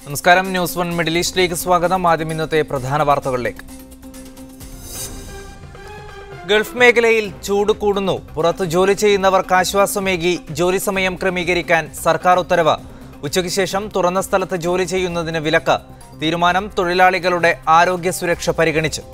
നമസ്കാരം. News 1 middle ഈസ്റ്റിലേക്ക് സ്വാഗതം. ആദ്യം ഇന്നത്തെ പ്രധാന വാർത്തകളിലേക്ക്. ഗൾഫ് മേഖലയിൽ ചൂട് കൂടുന്നു. പുറത്ത് ജോലി ചെയ്യുന്നവർക്ക് ആശ്വാസമേകി ജോലി സമയം ക്രമീകരിക്കാൻ സർക്കാർ ഉത്തരവ്. ഉച്ചയ്ക്ക് ശേഷം തുറന്ന സ്ഥലത്ത് ജോലി ചെയ്യുന്നതിന് വിലക്ക്. തീരുമാനം തൊഴിലാളികളുടെ ആരോഗ്യ സുരക്ഷ പരിഗണിച്ച്.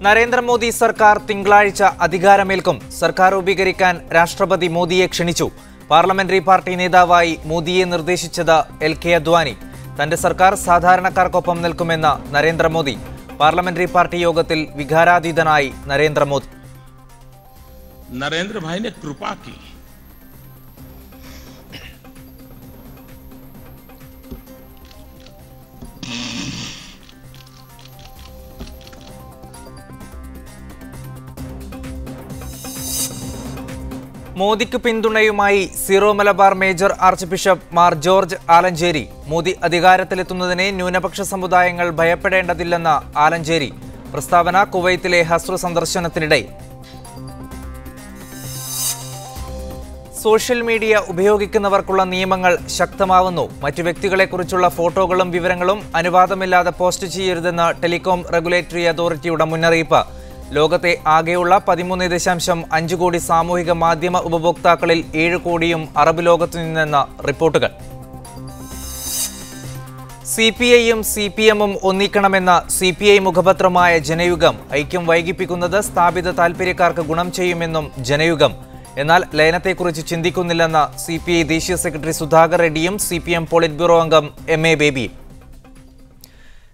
നരേന്ദ്രമോദി സർക്കാർ തിങ്കളാഴ്ച അധികാരമേൽക്കും. സർക്കാർ രൂപീകരിക്കാൻ രാഷ്ട്രപതി മോദിയെ ക്ഷണിച്ചു. പാർലമെന്ററി പാർട്ടി നേതാവായി മോദിയെ നിർദ്ദേശിച്ചത് LK അദ്വാനി. തന്റെ സർക്കാർ സാധാരണക്കാർക്കൊപ്പം നിൽക്കുമെന്ന് നരേന്ദ്രമോദി. പാർലമെന്ററി പാർട്ടി യോഗത്തിൽ വികാരാതീതനായി നരേന്ദ്രമോദി. नरेंद्र भाई ने कृपा की। മോദിക്ക് പിന്തുണയുമായി Syro Malabar major archbishop Mar George Alencherry. Modi അധികാരത്തിലെത്തുന്നതിനെ ന്യൂനപക്ഷ സമുദായങ്ങൾ ഭയപ്പെടേണ്ടതില്ലെന്ന് ആലഞ്ചേരി. പ്രസ്താവന കുവൈത്തിലെ ഹസ്രു സന്ദർശനത്തിനിടെ. സോഷ്യൽ മീഡിയ ഉപയോഗിക്കുന്നവർക്കുള്ള നിയമങ്ങൾ ശക്തമാവുന്നു. മറ്റു വ്യക്തികളെക്കുറിച്ചുള്ള ഫോട്ടോകളും വിവരങ്ങളും അനുവാദമില്ലാതെ പോസ്റ്റ് ചെയ്യരുതെന്ന് ടെലികോം റെഗുലേറ്ററി അതോറിറ്റിയുടെ മുന്നറിയിപ്പ്. ലോകത്തെ ആകെയുള്ള 13.5 കോടി സാമൂഹിക മാധ്യമ ഉപഭോക്താക്കളിൽ 7 കോടിയും അറബ് ലോകത്തു നിന്നെന്ന റിപ്പോർട്ടുകൾ. CPIയും CPMും ഒന്നിക്കണമെന്ന CPI മുഖപത്രമായ ജനയുഗം. ഐക്യം വൈകിപ്പിക്കുന്നത് സ്ഥാപിത താൽപര്യക്കാർക്ക് ഗുണം ചെയ്യുമെന്നും ജനയുഗം. എന്നാൽ ലയനത്തെക്കുറിച്ച് ചിന്തിക്കുന്നില്ലെന്ന CPI ദേശീയ സെക്രട്ടറി സുധാകർ റെഡ്ഡിയും CPM പോളിറ്റ് ബ്യൂറോ അംഗം MA ബേബി.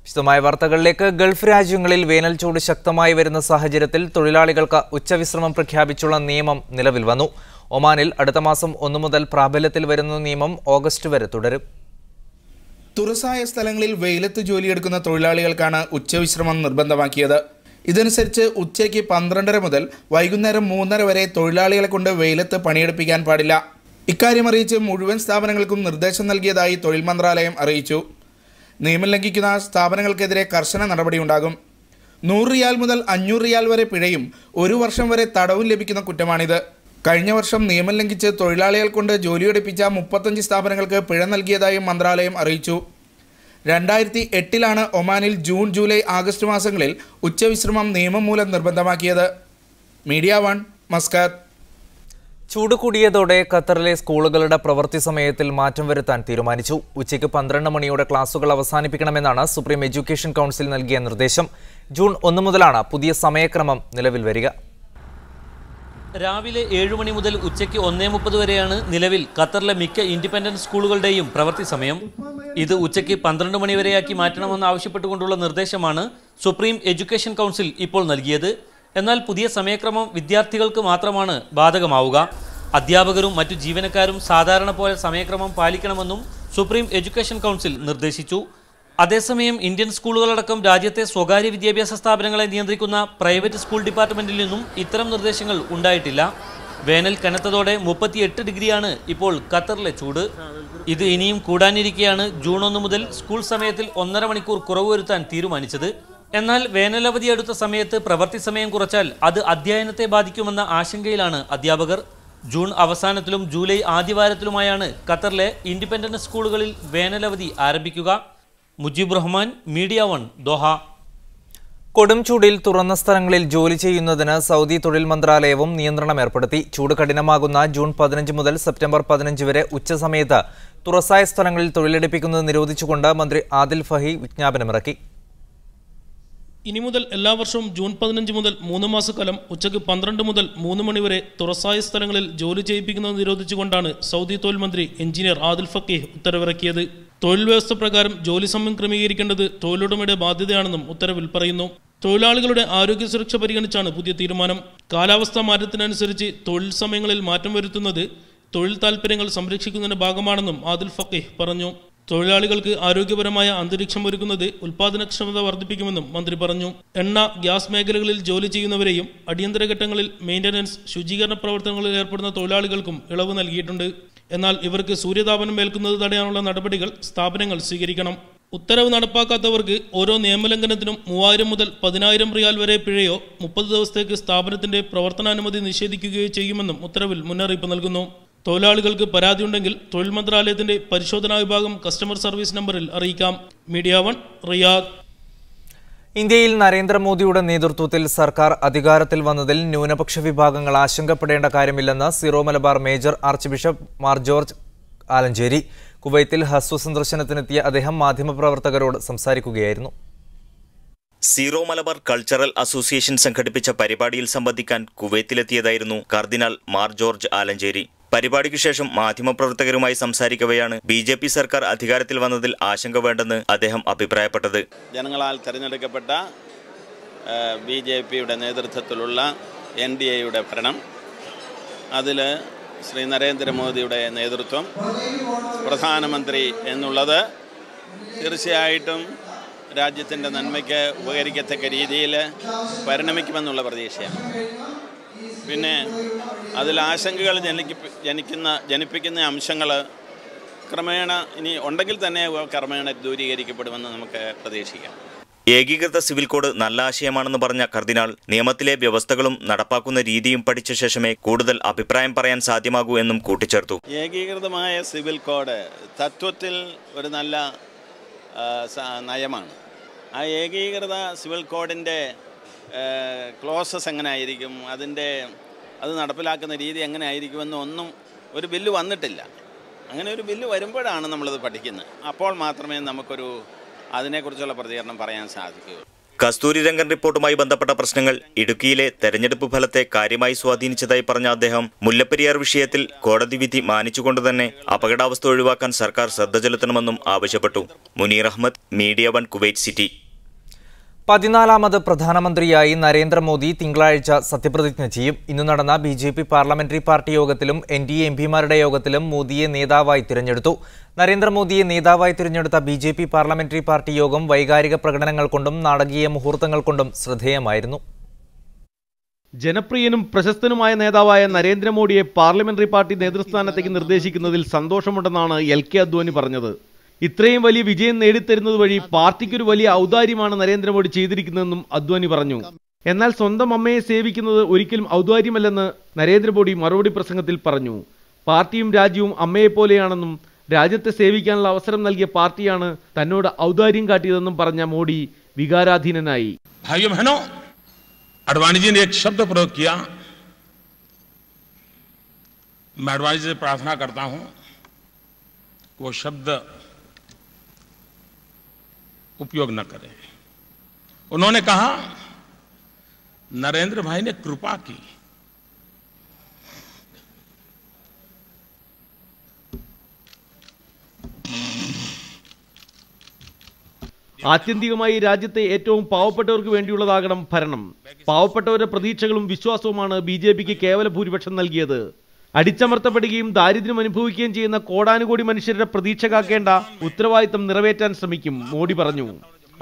വിശദമായ വാർത്തകളിലേക്ക്. ഗൾഫ് രാജ്യങ്ങളിൽ വേനൽ ചൂട് ശക്തമായി വരുന്ന സാഹചര്യത്തിൽ തൊഴിലാളികൾക്ക് ഉച്ചവിശ്രമം പ്രഖ്യാപിച്ചുള്ള നിയമം നിലവിൽ വന്നു. ഒമാനിൽ അടുത്ത മാസം 1 മുതൽ പ്രാബല്യത്തിൽ വരുന്ന നിയമം ഓഗസ്റ്റ് വരെ തുടരും. തുറസായ സ്ഥലങ്ങളിൽ വെയിലത്ത് ജോലിയെടുക്കുന്ന തൊഴിലാളികൾക്കാണ് ഉച്ചവിശ്രമം നിർബന്ധമാക്കിയത്. ഇതനുസരിച്ച് ഉച്ചയ്ക്ക് 12:30 മുതൽ വൈകുന്നേരം 3:30 വരെ തൊഴിലാളികളെ കൊണ്ട് വെയിലത്ത് പണിയെടുപ്പിക്കാൻ പാടില്ല. ഇക്കാര്യം അറിയിച്ച് മുഴുവൻ സ്ഥാപനങ്ങൾക്കും നിർദ്ദേശം നൽകിയതായി തൊഴിൽ മന്ത്രാലയം അറിയിച്ചു. നിയമം ലംഘിക്കുന്ന സ്ഥാപനങ്ങൾക്കെതിരെ കർശന നടപടിയുണ്ടാകും. 100 റിയാൽ മുതൽ 500 റിയാൽ വരെ പിഴയും 1 വർഷം വരെ തടവും ലഭിക്കുന്ന കുറ്റമാണിത്. കഴിഞ്ഞ വർഷം നിയമം ലംഘിച്ച് തൊഴിലാളികൾ കൊണ്ട് ജോലിയെടുപ്പിച്ച 35 സ്ഥാപനങ്ങൾക്ക് പിഴ നൽകിയതായും മന്ത്രാലയം അറിയിച്ചു. 2008 ഒമാനിൽ ജൂൺ, ജൂലൈ, ആഗസ്റ്റ് മാസങ്ങളിൽ ഉച്ചവിശ്രമം നിയമം മൂലം നിർബന്ധമാക്കിയത്. Media 1 Muscat. ചൂട് കൂടിയതോടെ ഖത്തറിലെ സ്കൂളുകളുടെ പ്രവൃത്തി സമയത്തിൽ മാറ്റം വരുത്താൻ തീരുമാനിച്ചു. ഉച്ചയ്ക്ക് 12 മണിയോടെ ക്ലാസുകൾ അവസാനിപ്പിക്കണമെന്നാണ് സുപ്രീം എഡ്യൂക്കേഷൻ കൗൺസിൽ നൽകിയ നിർദ്ദേശം. ജൂൺ 1 മുതലാണ് പുതിയ സമയക്രമം നിലവിൽ വരിക. രാവിലെ 7 മണി മുതൽ ഉച്ചയ്ക്ക് 1:30 വരെയാണ് നിലവിൽ ഖത്തറിലെ മിക്ക ഇൻഡിപെൻഡന്റ് സ്കൂളുകളുടെയും പ്രവൃത്തി സമയം. ഇത് ഉച്ചയ്ക്ക് 12 മണി വരെയാക്കി മാറ്റണമെന്ന് ആവശ്യപ്പെട്ടുകൊണ്ടുള്ള നിർദ്ദേശമാണ് സുപ്രീം എഡ്യൂക്കേഷൻ കൗൺസിൽ ഇപ്പോൾ നൽകിയത്. എന്നാൽ പുതിയ സമയക്രമം വിദ്യാർത്ഥികൾക്ക് മാത്രമാണ് ബാധകമാവുക. അധ്യാപകരും മറ്റു ജീവനക്കാരും സാധാരണ പോലെ സമയക്രമം പാലിക്കണമെന്നും സുപ്രീം എഡ്യൂക്കേഷൻ കൗൺസിൽ നിർദ്ദേശിച്ചു. അതേസമയം ഇന്ത്യൻ സ്കൂളുകളടക്കം രാജ്യത്തെ സ്വകാര്യ വിദ്യാഭ്യാസ സ്ഥാപനങ്ങളെ നിയന്ത്രിക്കുന്ന പ്രൈവറ്റ് സ്കൂൾ ഡിപ്പാർട്ട്മെന്റിൽ നിന്നും ഇത്തരം നിർദ്ദേശങ്ങൾ ഉണ്ടായിട്ടില്ല. വേനൽ കനത്തതോടെ 38 ഡിഗ്രിയാണ് ഇപ്പോൾ ഖത്തറിലെ ചൂട്. ഇത് ഇനിയും കൂടാനിരിക്കെയാണ് ജൂൺ 1 മുതൽ സ്കൂൾ സമയത്തിൽ 1.5 മണിക്കൂർ കുറവ് വരുത്താൻ തീരുമാനിച്ചത്. എന്നാൽ വേനലവധി അടുത്ത സമയത്ത് പ്രവൃത്തി സമയം കുറച്ചാൽ അത് അധ്യയനത്തെ ബാധിക്കുമെന്ന ആശങ്കയിലാണ് അധ്യാപകർ. ജൂൺ അവസാനത്തിലും ജൂലൈ ആദ്യവാരത്തിലുമായാണ് ഖത്തറിലെ ഇൻഡിപെൻഡന്റ് സ്കൂളുകളിൽ വേനലവധി ആരംഭിക്കുക. Mujeeb Rahman, media 1, Doha. കൊടും ചൂടിൽ തുറന്ന സ്ഥലങ്ങളിൽ ജോലി ചെയ്യുന്നതിന് സൗദി തൊഴിൽ മന്ത്രാലയവും നിയന്ത്രണം ഏർപ്പെടുത്തി. ചൂട് കഠിനമാകുന്ന ജൂൺ 15 മുതൽ സെപ്റ്റംബർ 15 വരെ ഉച്ചസമയത്ത് തുറസായ സ്ഥലങ്ങളിൽ തൊഴിലെടുപ്പിക്കുന്നത് നിരോധിച്ചുകൊണ്ട് മന്ത്രി ആദിൽ ഫഹി വിജ്ഞാപനമിറക്കി. ഇനി മുതൽ എല്ലാ വർഷവും ജൂൺ 15 മുതൽ 3 മാസക്കാലം ഉച്ചയ്ക്ക് 12 മുതൽ 3 മണി വരെ തുറസായ സ്ഥലങ്ങളിൽ ജോലി ചെയ്യിപ്പിക്കുന്നത് നിരോധിച്ചുകൊണ്ടാണ് സൗദി തൊഴിൽ മന്ത്രി എഞ്ചിനീയർ ആദിൽ ഫക്കീഹ് ഉത്തരവിറക്കിയത്. തൊഴിൽ വ്യവസ്ഥ പ്രകാരം ജോലി സമയം ക്രമീകരിക്കേണ്ടത് തൊഴിലുടമയുടെ ബാധ്യതയാണെന്നും ഉത്തരവിൽ പറയുന്നു. തൊഴിലാളികളുടെ ആരോഗ്യ സുരക്ഷ പരിഗണിച്ചാണ് പുതിയ തീരുമാനം. കാലാവസ്ഥാ മാറ്റത്തിനനുസരിച്ച് തൊഴിൽ സമയങ്ങളിൽ മാറ്റം വരുത്തുന്നത് തൊഴിൽ താൽപ്പര്യങ്ങൾ സംരക്ഷിക്കുന്നതിന്റെ ഭാഗമാണെന്നും ആദിൽ ഫക്കീഹ് പറഞ്ഞു. തൊഴിലാളികൾക്ക് ആരോഗ്യപരമായ അന്തരീക്ഷം ഒരുക്കുന്നത് ഉൽപാദനക്ഷമത വർദ്ധിപ്പിക്കുമെന്നും മന്ത്രി പറഞ്ഞു. എണ്ണ, ഗ്യാസ് മേഖലകളിൽ ജോലി ചെയ്യുന്നവരെയും അടിയന്തര ഘട്ടങ്ങളിൽ മെയിൻ്റനൻസ്, ശുചീകരണ പ്രവർത്തനങ്ങളിൽ ഏർപ്പെടുന്ന തൊഴിലാളികൾക്കും ഇളവ് നൽകിയിട്ടുണ്ട്. എന്നാൽ ഇവർക്ക് സൂര്യതാപനം ഏൽക്കുന്നത് തടയാനുള്ള നടപടികൾ സ്ഥാപനങ്ങൾ സ്വീകരിക്കണം. ഉത്തരവ് നടപ്പാക്കാത്തവർക്ക് ഓരോ നിയമലംഘനത്തിനും 3000 മുതൽ 10000 റിയാൽ വരെ പിഴയോ 30 ദിവസത്തേക്ക് സ്ഥാപനത്തിന്റെ പ്രവർത്തനാനുമതി നിഷേധിക്കുകയോ ചെയ്യുമെന്നും ഉത്തരവിൽ മുന്നറിയിപ്പ് നൽകുന്നു. തൊഴിലാളികൾക്ക് പരാതിയുണ്ടെങ്കിൽ തൊഴിൽ മന്ത്രാലയത്തിന്റെ പരിശോധനാ വിഭാഗം കസ്റ്റമർ സർവീസ് നമ്പറിൽ അറിയിക്കാം. Media 1 Riyadh. ഇന്ത്യയിൽ നരേന്ദ്രമോദിയുടെ നേതൃത്വത്തിൽ സർക്കാർ അധികാരത്തിൽ വന്നതിൽ ന്യൂനപക്ഷ വിഭാഗങ്ങൾ ആശങ്കപ്പെടേണ്ട കാര്യമില്ലെന്ന് zero Malabar major archbishop Mar George Alencherry. കുവൈത്തിൽ ഹസ്വ സന്ദർശനത്തിനെത്തിയ അദ്ദേഹം മാധ്യമപ്രവർത്തകരോട് സംസാരിക്കുകയായിരുന്നു. സീറോ മലബാർ കൾച്ചറൽ അസോസിയേഷൻ സംഘടിപ്പിച്ച പരിപാടിയിൽ സംബന്ധിക്കാൻ കുവൈത്തിലെത്തിയതായിരുന്നു കർദിനാൾ മാർ ജോർജ് ആലഞ്ചേരി. പരിപാടിക്ക് ശേഷം മാധ്യമപ്രവർത്തകരുമായി സംസാരിക്കവെയാണ് BJP സർക്കാർ അധികാരത്തിൽ വന്നതിൽ ആശങ്ക വേണ്ടെന്ന് അദ്ദേഹം അഭിപ്രായപ്പെട്ടത്. ജനങ്ങളാൽ തെരഞ്ഞെടുക്കപ്പെട്ട BJPയുടെ നേതൃത്വത്തിലുള്ള NDAയുടെ ഭരണം, അതിൽ ശ്രീ നരേന്ദ്രമോദിയുടെ നേതൃത്വം, പ്രധാനമന്ത്രി എന്നുള്ളത് തീർച്ചയായിട്ടും രാജ്യത്തിൻ്റെ നന്മയ്ക്ക് ഉപകരിക്കത്തക്ക രീതിയിൽ പരിണമിക്കുമെന്നുള്ള പ്രതീക്ഷയാണ്. പിന്നെ അതിൽ ആശങ്കകൾ ജനിപ്പിക്കുന്ന അംശങ്ങൾ ക്രമേണ ഇനി ഉണ്ടെങ്കിൽ തന്നെ ക്രമേണ ദൂരീകരിക്കപ്പെടുമെന്ന് നമുക്ക് പ്രതീക്ഷിക്കാം. ഏകീകൃത സിവിൽ കോഡ് നല്ല ആശയമാണെന്ന് പറഞ്ഞ കർദിനാൾ നിയമത്തിലെ വ്യവസ്ഥകളും നടപ്പാക്കുന്ന രീതിയും പഠിച്ച ശേഷമേ കൂടുതൽ അഭിപ്രായം പറയാൻ സാധ്യമാകൂ എന്നും കൂട്ടിച്ചേർത്തു. ഏകീകൃതമായ സിവിൽ കോഡ് തത്വത്തിൽ ഒരു നല്ല നയമാണ്. ആ ഏകീകൃത സിവിൽ കോഡിൻ്റെ ക്ലോസസ് എങ്ങനെ ആയിരിക്കും, അത് നടപ്പിലാക്കുന്ന രീതി എങ്ങനെ ആയിരിക്കുമെന്ന് ഒന്നും ഒരു ബില്ല് വന്നിട്ടില്ല. അങ്ങനെ ഒരു ബില്ല് വരുമ്പോഴാണ് നമ്മളത് പഠിക്കുന്നത്. അപ്പോൾ മാത്രമേ നമുക്കൊരു അതിനെക്കുറിച്ചുള്ള പ്രതികരണം പറയാൻ സാധിക്കൂ. കസ്തൂരി രംഗൻ റിപ്പോർട്ടുമായി ബന്ധപ്പെട്ട പ്രശ്നങ്ങൾ ഇടുക്കിയിലെ തെരഞ്ഞെടുപ്പ് ഫലത്തെ കാര്യമായി സ്വാധീനിച്ചതായി പറഞ്ഞ അദ്ദേഹം മുല്ലപ്പെരിയാർ വിഷയത്തിൽ കോടതി വിധി മാനിച്ചുകൊണ്ടുതന്നെ അപകടാവസ്ഥ ഒഴിവാക്കാൻ സർക്കാർ ശ്രദ്ധ ചെലുത്തണമെന്നും ആവശ്യപ്പെട്ടു. Muneer Ahmed, media 1 Kuwait city. 14ാമത് പ്രധാനമന്ത്രിയായി നരേന്ദ്രമോദി തിങ്കളാഴ്ച സത്യപ്രതിജ്ഞ ചെയ്യും. ഇന്നു നടന്ന BJP പാർലമെന്ററി പാർട്ടി യോഗത്തിലും NDA MPമാരുടെ യോഗത്തിലും മോദിയെ നേതാവായി തിരഞ്ഞെടുത്തു. നരേന്ദ്രമോദിയെ നേതാവായി തിരഞ്ഞെടുത്ത BJP പാർലമെന്ററി പാർട്ടി യോഗം വൈകാരിക പ്രകടനങ്ങൾ കൊണ്ടും നാടകീയ മുഹൂർത്തങ്ങൾ കൊണ്ടും ശ്രദ്ധേയമായിരുന്നു. ജനപ്രിയനും പ്രശസ്തനുമായ നേതാവായ നരേന്ദ്രമോദിയെ പാർലമെന്ററി പാർട്ടി നേതൃസ്ഥാനത്തേക്ക് നിർദ്ദേശിക്കുന്നതിൽ സന്തോഷമുണ്ടെന്നാണ് LK അദ്വാനി പറഞ്ഞത്. ഇത്രയും വലിയ വിജയം നേടിത്തരുന്നത് വഴി പാർട്ടിക്കൊരു വലിയ ഔദാര്യമാണ് നരേന്ദ്രമോദി ചെയ്തിരിക്കുന്നതെന്നും അദ്വാനി പറഞ്ഞു. എന്നാൽ സ്വന്തം അമ്മയെ സേവിക്കുന്നത് ഒരിക്കലും ഔദാര്യമല്ലെന്ന് നരേന്ദ്രമോദി മറുപടി പ്രസംഗത്തിൽ പറഞ്ഞു. പാർട്ടിയും രാജ്യവും അമ്മയെപ്പോലെയാണെന്നും രാജ്യത്തെ സേവിക്കാനുള്ള അവസരം നൽകിയ പാർട്ടിയാണ് തന്നോട് ഔദാര്യം കാട്ടിയതെന്നും പറഞ്ഞ മോദി വികാരാധീനനായി. भाइयों बहनों, अडवाणी जी ने एक शब्द प्रयोग किया. मैं अडवाणी से प्रार्थना करता हूं वो शब्द उपयोग न करें. उन्होंने कहा नरेंद्र भाई ने कृपा की. ആത്യന്തികമായി രാജ്യത്തെ ഏറ്റവും പാവപ്പെട്ടവർക്ക് വേണ്ടിയുള്ളതാകണം ഭരണം. പാവപ്പെട്ടവരുടെ പ്രതീക്ഷകളും വിശ്വാസവുമാണ് BJPക്ക് കേവല ഭൂരിപക്ഷം നൽകിയത്. അടിച്ചമർത്തപ്പെടുകയും ദാരിദ്ര്യം അനുഭവിക്കുകയും ചെയ്യുന്ന കോടാനുകോടി മനുഷ്യരുടെ പ്രതീക്ഷ കാക്കേണ്ട ഉത്തരവാദിത്തം നിറവേറ്റാൻ ശ്രമിക്കും, മോദി പറഞ്ഞു.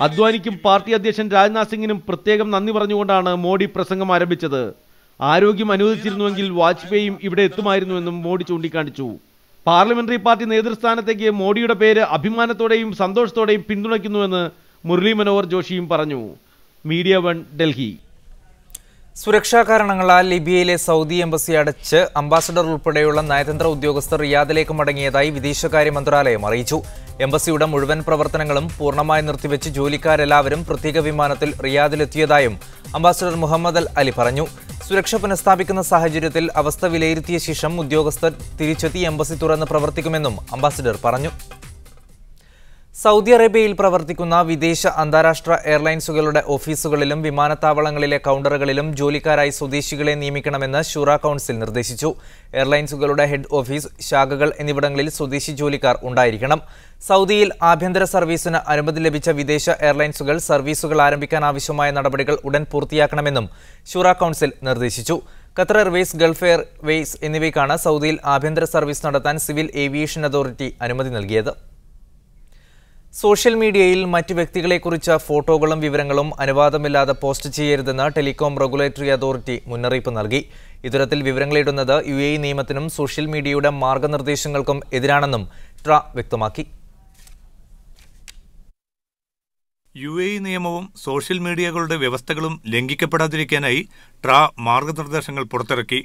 അദ്വാനിക്കും പാർട്ടി അധ്യക്ഷൻ രാജ്നാഥ് സിംഗിനും പ്രത്യേകം നന്ദി പറഞ്ഞുകൊണ്ടാണ് മോദി പ്രസംഗം ആരംഭിച്ചത്. ആരോഗ്യം അനുവദിച്ചിരുന്നുവെങ്കിൽ വാജ്പേയിയും ഇവിടെ എത്തുമായിരുന്നുവെന്നും മോദി ചൂണ്ടിക്കാണിച്ചു. പാർലമെന്ററി പാർട്ടി നേതൃസ്ഥാനത്തേക്ക് മോദിയുടെ പേര് അഭിമാനത്തോടെയും സന്തോഷത്തോടെയും പിന്തുണയ്ക്കുന്നുവെന്ന് മുരളി മനോഹർ ജോഷിയും പറഞ്ഞു. മീഡിയ 1 ഡൽഹി. സുരക്ഷാ കാരണങ്ങളാൽ ലിബിയയിലെ സൗദി എംബസി അടച്ച് അംബാസഡർ ഉൾപ്പെടെയുള്ള നയതന്ത്ര ഉദ്യോഗസ്ഥർ റിയാദിലേക്ക് മടങ്ങിയതായി വിദേശകാര്യ മന്ത്രാലയം അറിയിച്ചു. എംബസിയുടെ മുഴുവൻ പ്രവർത്തനങ്ങളും പൂർണ്ണമായി നിർത്തിവെച്ച് ജോലിക്കാരെല്ലാവരും പ്രത്യേക വിമാനത്തിൽ റിയാദിലെത്തിയതായും അംബാസഡർ മുഹമ്മദ് അൽ അലി പറഞ്ഞു. സുരക്ഷ പുനഃസ്ഥാപിക്കുന്ന സാഹചര്യത്തിൽ അവസ്ഥ വിലയിരുത്തിയ ശേഷം ഉദ്യോഗസ്ഥർ തിരിച്ചെത്തി എംബസി തുറന്ന് പ്രവർത്തിക്കുമെന്നും അംബാസഡർ പറഞ്ഞു. സൗദി അറേബ്യയിൽ പ്രവർത്തിക്കുന്ന വിദേശ അന്താരാഷ്ട്ര എയർലൈൻസുകളുടെ ഓഫീസുകളിലും വിമാനത്താവളങ്ങളിലെ കൗണ്ടറുകളിലും ജോലിക്കാരായി സ്വദേശികളെ നിയമിക്കണമെന്ന് ശൂറ കൗൺസിൽ നിർദ്ദേശിച്ചു. എയർലൈൻസുകളുടെ ഹെഡ് ഓഫീസ്, ശാഖകൾ എന്നിവിടങ്ങളിൽ സ്വദേശി ജോലിക്കാർ ഉണ്ടായിരിക്കണം. സൗദിയിൽ ആഭ്യന്തര സർവീസിന് അനുമതി ലഭിച്ച വിദേശ എയർലൈൻസുകൾ സർവീസുകൾ ആരംഭിക്കാൻ ആവശ്യമായ നടപടികൾ ഉടൻ പൂർത്തിയാക്കണമെന്നും ശൂറ കൗൺസിൽ നിർദ്ദേശിച്ചു. ഖത്തർ എയർവേസ്, ഗൾഫ് എയർവേസ് എന്നിവയ്ക്കാണ് സൗദിയിൽ ആഭ്യന്തര സർവീസ് നടത്താൻ സിവിൽ ഏവിയേഷൻ അതോറിറ്റി അനുമതി നൽകിയത്. സോഷ്യൽ മീഡിയയിൽ മറ്റ് വ്യക്തികളെക്കുറിച്ച് ഫോട്ടോകളും വിവരങ്ങളും അനുവാദമില്ലാതെ പോസ്റ്റ് ചെയ്യരുതെന്ന് ടെലികോം റെഗുലേറ്ററി അതോറിറ്റി മുന്നറിയിപ്പ് നൽകി. ഇത്തരത്തിൽ വിവരങ്ങളിടുന്നത് UAE നിയമത്തിനും സോഷ്യൽ മീഡിയയുടെ മാർഗനിർദ്ദേശങ്ങൾക്കും എതിരാണെന്നും ട്രാ വ്യക്തമാക്കി. UAE നിയമവും സോഷ്യൽ മീഡിയകളുടെ വ്യവസ്ഥകളും ലംഘിക്കപ്പെടാതിരിക്കാനായി ട്രാ മാർഗനിർദ്ദേശങ്ങൾ പുറത്തിറക്കി.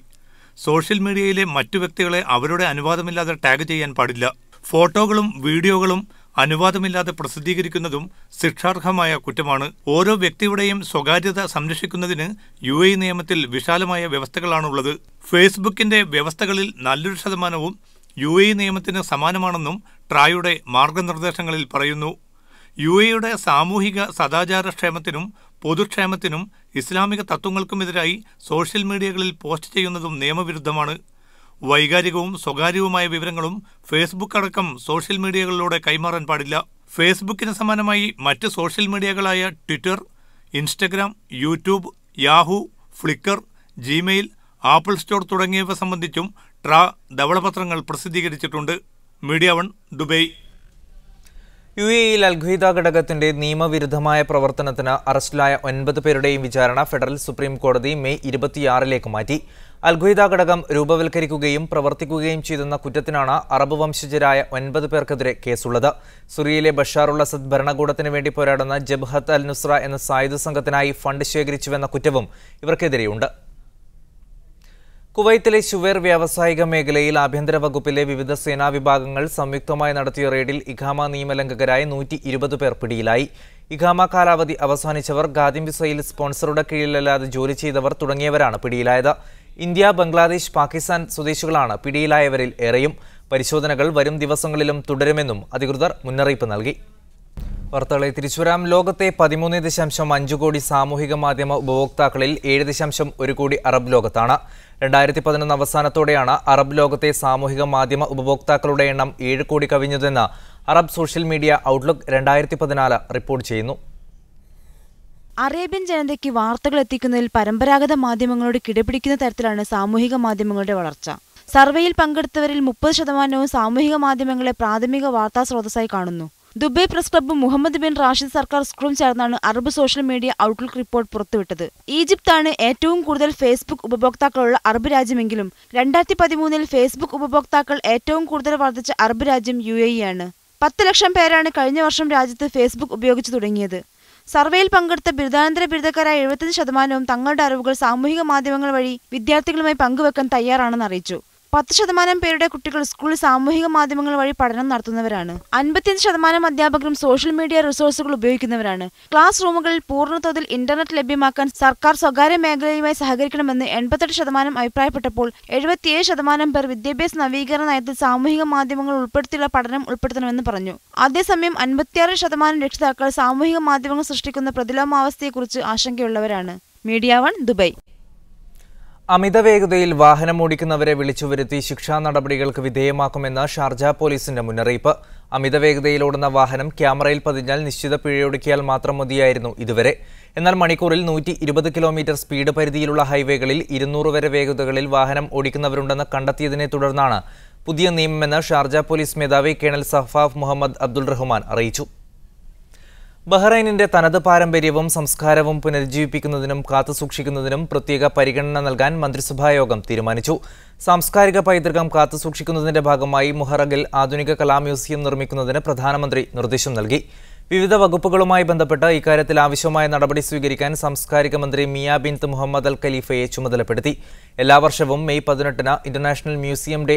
സോഷ്യൽ മീഡിയയിലെ മറ്റു വ്യക്തികളെ അവരുടെ അനുവാദമില്ലാതെ ടാഗ് ചെയ്യാൻ പാടില്ല. ഫോട്ടോകളും വീഡിയോകളും അനുവാദമില്ലാതെ പ്രസിദ്ധീകരിക്കുന്നതും ശിക്ഷാർഹമായ കുറ്റമാണ്. ഓരോ വ്യക്തിയുടെയും സ്വകാര്യത സംരക്ഷിക്കുന്നതിന് UAE നിയമത്തിൽ വിശാലമായ വ്യവസ്ഥകളാണുള്ളത്. ഫേസ്ബുക്കിന്റെ വ്യവസ്ഥകളിൽ നല്ലൊരു ശതമാനവും UAE നിയമത്തിന് സമാനമാണെന്നും ട്രായുടെ മാർഗനിർദ്ദേശങ്ങളിൽ പറയുന്നു. UAEയുടെ സാമൂഹിക സദാചാരക്ഷേമത്തിനും പൊതുക്ഷേമത്തിനും ഇസ്ലാമിക തത്വങ്ങൾക്കുമെതിരായി സോഷ്യൽ മീഡിയകളിൽ പോസ്റ്റ് ചെയ്യുന്നതും നിയമവിരുദ്ധമാണ്. വൈകാരികവും സ്വകാര്യവുമായ വിവരങ്ങളും ഫേസ്ബുക്ക് അടക്കം സോഷ്യൽ മീഡിയകളിലൂടെ കൈമാറാൻ പാടില്ല. ഫേസ്ബുക്കിന് സമാനമായി മറ്റ് സോഷ്യൽ മീഡിയകളായ Twitter, Instagram, YouTube, Yahoo, Flickr, Gmail, Apple store തുടങ്ങിയവ സംബന്ധിച്ചും ട്രാ ധവളപത്രങ്ങൾ പ്രസിദ്ധീകരിച്ചിട്ടുണ്ട്. Media 1 Dubai. UAEയിൽ അൽഖ്വയ്ദ ഘടകത്തിന്റെ നിയമവിരുദ്ധമായ പ്രവർത്തനത്തിന് അറസ്റ്റിലായ 9 പേരുടെയും വിചാരണ ഫെഡറൽ സുപ്രീം കോടതി മെയ് 26 മാറ്റി. അൽഖ്വയ്ദ ഘടകം രൂപവൽക്കരിക്കുകയും പ്രവർത്തിക്കുകയും ചെയ്തെന്ന കുറ്റത്തിനാണ് അറബ് വംശജരായ 9 പേർക്കെതിരെ കേസുള്ളത്. സിറിയയിലെ ബഷാറുൽ അസദ് ഭരണകൂടത്തിന് വേണ്ടി പോരാടുന്ന ജബ്ഹത്ത് അൽ നുസ്ര എന്ന സായുധ സംഘത്തിനായി ഫണ്ട് ശേഖരിച്ചുവെന്ന കുറ്റവും ഇവർക്കെതിരെയുണ്ട്. കുവൈത്തിലെ ശുവേർ വ്യാവസായിക മേഖലയിൽ ആഭ്യന്തര വകുപ്പിലെ വിവിധ സേനാ വിഭാഗങ്ങൾ സംയുക്തമായി നടത്തിയ റെയ്ഡിൽ ഇഖാമ നിയമലംഘകരായ 120 പേർ പിടിയിലായി. ഇഖാമ കാലാവധി അവസാനിച്ചവർ, ഖാദിം വിസയിൽ സ്പോൺസറുടെ കീഴിലല്ലാതെ ജോലി ചെയ്തവർ തുടങ്ങിയവരാണ് പിടിയിലായത്. ഇന്ത്യ, ബംഗ്ലാദേശ്, പാകിസ്ഥാൻ സ്വദേശികളാണ് പിടിയിലായവരിൽ ഏറെയും. പരിശോധനകൾ വരും ദിവസങ്ങളിലും തുടരുമെന്നും അധികൃതർ മുന്നറിയിപ്പ് നൽകി. വാർത്തകളെ തിരിച്ചുവരാം. ലോകത്തെ 13.5 കോടി സാമൂഹിക മാധ്യമ ഉപഭോക്താക്കളിൽ 7.1 കോടി അറബ് ലോകത്താണ്. 2011 അവസാനത്തോടെയാണ് അറബ് ലോകത്തെ സാമൂഹിക മാധ്യമ ഉപഭോക്താക്കളുടെ എണ്ണം 7 കോടി കവിഞ്ഞതെന്ന് Arab social media outlook 2014 report ചെയ്യുന്നു. അറേബ്യൻ ജനതയ്ക്ക് വാർത്തകൾ എത്തിക്കുന്നതിൽ പരമ്പരാഗത മാധ്യമങ്ങളോട് കിടപിടിക്കുന്ന തരത്തിലാണ് സാമൂഹിക മാധ്യമങ്ങളുടെ വളർച്ച. സർവേയിൽ പങ്കെടുത്തവരിൽ 30% സാമൂഹിക മാധ്യമങ്ങളെ പ്രാഥമിക വാർത്താ സ്രോതസ്സായി കാണുന്നു. ദുബൈ പ്രസ് ക്ലബ്ബും മുഹമ്മദ് ബിൻ റാഷിദ് സർക്കാർ സ്കൂളും ചേർന്നാണ് Arab social media outlook report പുറത്തുവിട്ടത്. ഈജിപ്താണ് ഏറ്റവും കൂടുതൽ ഫേസ്ബുക്ക് ഉപഭോക്താക്കളുള്ള അറബ് രാജ്യമെങ്കിലും 2013 ഫേസ്ബുക്ക് ഉപഭോക്താക്കൾ ഏറ്റവും കൂടുതൽ വർദ്ധിച്ച അറബ് രാജ്യം UAE ആണ്. 10 ലക്ഷം പേരാണ് കഴിഞ്ഞ വർഷം രാജ്യത്ത് ഫേസ്ബുക്ക് ഉപയോഗിച്ചു തുടങ്ങിയത്. സർവേയിൽ പങ്കെടുത്ത ബിരുദാനന്തര ബിരുദക്കാരായ 75% തങ്ങളുടെ അറിവുകൾ സാമൂഹിക മാധ്യമങ്ങൾ വഴി വിദ്യാർത്ഥികളുമായി പങ്കുവെക്കാൻ തയ്യാറാണെന്ന് അറിയിച്ചു. 10% പേരുടെ കുട്ടികൾ സ്കൂളിൽ സാമൂഹിക മാധ്യമങ്ങൾ വഴി പഠനം നടത്തുന്നവരാണ്. 55% അധ്യാപകരും സോഷ്യൽ മീഡിയ റിസോഴ്സുകൾ ഉപയോഗിക്കുന്നവരാണ്. ക്ലാസ് റൂമുകളിൽ പൂർണ്ണതോതിൽ ഇന്റർനെറ്റ് ലഭ്യമാക്കാൻ സർക്കാർ സ്വകാര്യ മേഖലയുമായി സഹകരിക്കണമെന്ന് 88% അഭിപ്രായപ്പെട്ടപ്പോൾ 77% പേർ വിദ്യാഭ്യാസ നവീകരണ നയത്തിൽ സാമൂഹിക മാധ്യമങ്ങൾ ഉൾപ്പെടുത്തിയുള്ള പഠനം ഉൾപ്പെടുത്തണമെന്ന് പറഞ്ഞു. അതേസമയം 56% രക്ഷിതാക്കൾ സാമൂഹിക മാധ്യമങ്ങൾ സൃഷ്ടിക്കുന്ന പ്രതിലോമാവസ്ഥയെക്കുറിച്ച് ആശങ്കയുള്ളവരാണ്. Media 1 Dubai. അമിത വേഗതയിൽ വാഹനം ഓടിക്കുന്നവരെ വിളിച്ചുവരുത്തി ശിക്ഷാ നടപടികൾക്ക് വിധേയമാക്കുമെന്ന് ഷാർജ പോലീസിന്റെ മുന്നറിയിപ്പ്. അമിത വേഗതയിലോടുന്ന വാഹനം ക്യാമറയിൽ പതിഞ്ഞാൽ നിശ്ചിത പിഴയൊടുക്കിയാൽ മാത്രം മതിയായിരുന്നു ഇതുവരെ. എന്നാൽ മണിക്കൂറിൽ 120 കിലോമീറ്റർ സ്പീഡ് പരിധിയിലുള്ള ഹൈവേകളിൽ 200 വരെ വേഗതകളിൽ വാഹനം ഓടിക്കുന്നവരുണ്ടെന്ന് കണ്ടെത്തിയതിനെ തുടർന്നാണ് പുതിയ നിയമമെന്ന് ഷാർജ പോലീസ് മേധാവി കേണൽ സഫാഫ് മുഹമ്മദ് അബ്ദുൾ റഹ്മാൻ അറിയിച്ചു. ബഹ്റൈനിന്റെ തനത് പാരമ്പര്യവും സംസ്കാരവും പുനരുജ്ജീവിപ്പിക്കുന്നതിനും കാത്തുസൂക്ഷിക്കുന്നതിനും പ്രത്യേക പരിഗണന നൽകാൻ മന്ത്രിസഭായോഗം തീരുമാനിച്ചു. സാംസ്കാരിക പൈതൃകം കാത്തുസൂക്ഷിക്കുന്നതിന്റെ ഭാഗമായി മുഹറഗിൽ ആധുനിക കലാ മ്യൂസിയം നിർമ്മിക്കുന്നതിന് പ്രധാനമന്ത്രി നിർദ്ദേശം നൽകി. വിവിധ വകുപ്പുകളുമായി ബന്ധപ്പെട്ട് ഇക്കാര്യത്തിൽ ആവശ്യമായ നടപടി സ്വീകരിക്കാൻ സാംസ്കാരിക മന്ത്രി മിയ ബിൻത്ത് മുഹമ്മദ് അൽ ഖലീഫയെ ചുമതലപ്പെടുത്തി. എല്ലാ വർഷവും മെയ് 18 ഇന്റർനാഷണൽ മ്യൂസിയം ഡേ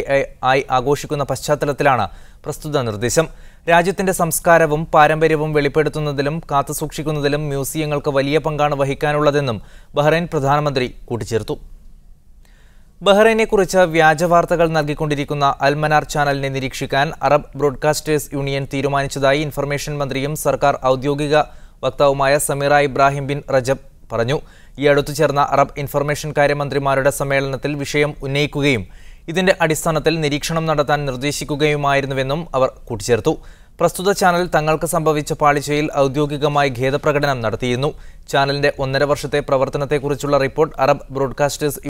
ആയി ആഘോഷിക്കുന്ന പശ്ചാത്തലത്തിലാണ് പ്രസ്തുത നിർദ്ദേശം. രാജ്യത്തിന്റെ സംസ്കാരവും പാരമ്പര്യവും വെളിപ്പെടുത്തുന്നതിലും കാത്തുസൂക്ഷിക്കുന്നതിലും മ്യൂസിയങ്ങൾക്ക് വലിയ പങ്കാണ് വഹിക്കാനുള്ളതെന്നും ബഹ്റൈൻ പ്രധാനമന്ത്രി കൂട്ടിച്ചേർത്തു. ബഹ്റൈനെക്കുറിച്ച് വ്യാജവാർത്തകൾ നൽകിക്കൊണ്ടിരിക്കുന്ന അൽമനാർ ചാനലിനെ നിരീക്ഷിക്കാൻ അറബ് ബ്രോഡ്കാസ്റ്റേഴ്സ് യൂണിയൻ തീരുമാനിച്ചതായി ഇൻഫർമേഷൻ മന്ത്രിയും സർക്കാർ ഔദ്യോഗിക വക്താവുമായ സമീറ ഇബ്രാഹിം ബിൻ റജബ് പറഞ്ഞു. ഈ അടുത്തു ചേർന്ന അറബ് ഇൻഫർമേഷൻ കാര്യമന്ത്രിമാരുടെ സമ്മേളനത്തിൽ വിഷയം ഉന്നയിക്കുകയും ഇതിന്റെ അടിസ്ഥാനത്തിൽ നിരീക്ഷണം നടത്താൻ നിർദ്ദേശിക്കുകയുമായിരുന്നുവെന്നും അവർ കൂട്ടിച്ചേർത്തു. പ്രസ്തുത ചാനൽ തങ്ങൾക്ക് സംഭവിച്ച പാളിച്ചയിൽ ഔദ്യോഗികമായി ഖേദപ്രകടനം നടത്തിയിരുന്നു. ചാനലിന്റെ 1.5 വർഷത്തെ പ്രവർത്തനത്തെക്കുറിച്ചുള്ള റിപ്പോർട്ട് അറബ് ബ്രോഡ്കാസ്റ്റേഴ്സ്